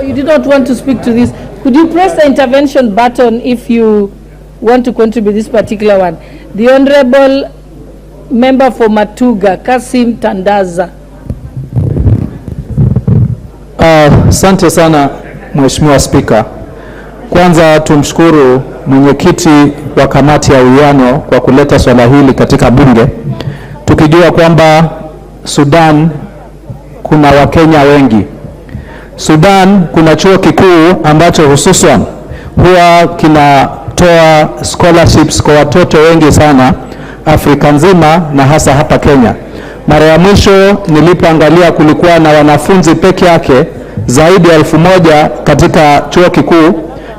you did not want to speak to this. Could you press the intervention button if you want to contribute this particular one? The Honorable Member for Matuga, Kasim Tandaza. Asante sana Mheshimiwa Spika. Kwanza tumshukuru mwenyekiti wa kamati ya uwiano kwa kuleta swala hili katika bunge. Tukijua kwamba Sudan kuna Wakenya wengi. Sudan kuna chuo kikuu ambacho hususan huwa kinatoa scholarships kwa watoto wengi sana Afrika nzima na hasa hapa Kenya. Mara ya mwisho nilipoangalia kulikuwa na wanafunzi peke yake zaidi ya 1000 katika chuo kikuu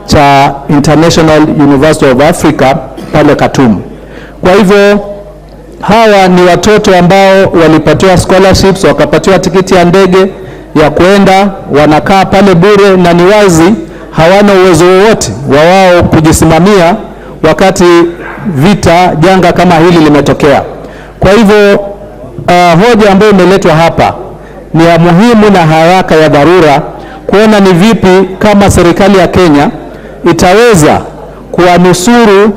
cha International University of Africa pale Khartoum. Kwa hivyo hawa ni watoto ambao walipatiwa scholarships, wakapatiwa tikiti ya ndege ya kwenda, wanakaa pale bure, na ni wazi hawana uwezo wowote wa wao kujisimamia wakati vita janga kama hili limetokea. Kwa hivyo hoja ambayo imeletwa hapa ni ya muhimu na haraka ya dharura kuona ni vipi kama serikali ya Kenya itaweza kuwanusuru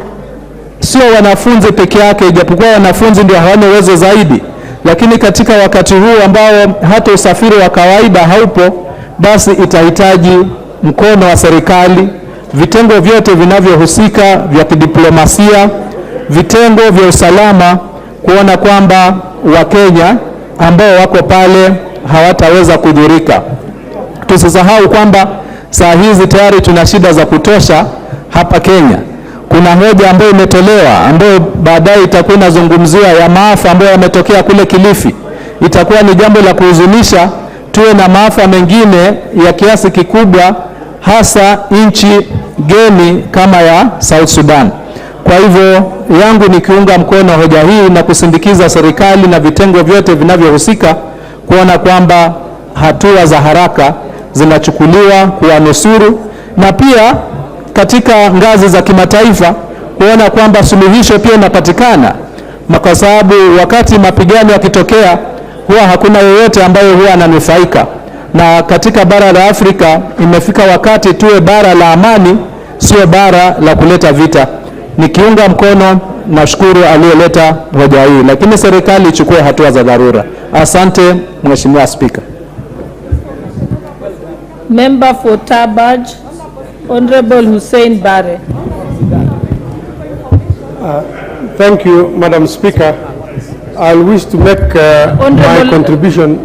sio wanafunzi peke yake, ijapokuwa wanafunzi ndio hawana uwezo zaidi, lakini katika wakati huu ambao hata usafiri wa kawaida haupo, basi itahitaji mkono wa serikali, vitengo vyote vinavyohusika vya kidiplomasia, vitengo vya usalama, kuona kwamba Wakenya ambao wako pale hawataweza kudhurika. Tusisahau kwamba saa hizi tayari tuna shida za kutosha hapa Kenya. Kuna hoja ambayo imetolewa ambayo baadaye itakuwa inazungumziwa ya maafa ambayo yametokea kule Kilifi. Itakuwa ni jambo la kuhuzunisha tuwe na maafa mengine ya kiasi kikubwa, hasa nchi geni kama ya South Sudan. Kwa hivyo yangu ni kiunga mkono hoja hii na kusindikiza serikali na vitengo vyote vinavyohusika kuona kwamba hatua za haraka zinachukuliwa kuwanusuru, na pia katika ngazi za kimataifa kuona kwamba suluhisho pia inapatikana, kwa sababu wakati mapigano yakitokea huwa hakuna yeyote ambaye huwa ananufaika. Na katika bara la Afrika imefika wakati tuwe bara la amani, sio bara la kuleta vita. Nikiunga mkono na shukuru aliyeleta hoja hii, lakini serikali ichukue hatua za dharura. Asante Mheshimiwa Spika. Member for Tabaj, Honorable Hussein Bare. Thank you, Madam Speaker. I wish to make my contribution.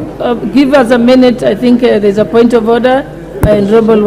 Give us a minute. I think there's a point of order. Honorable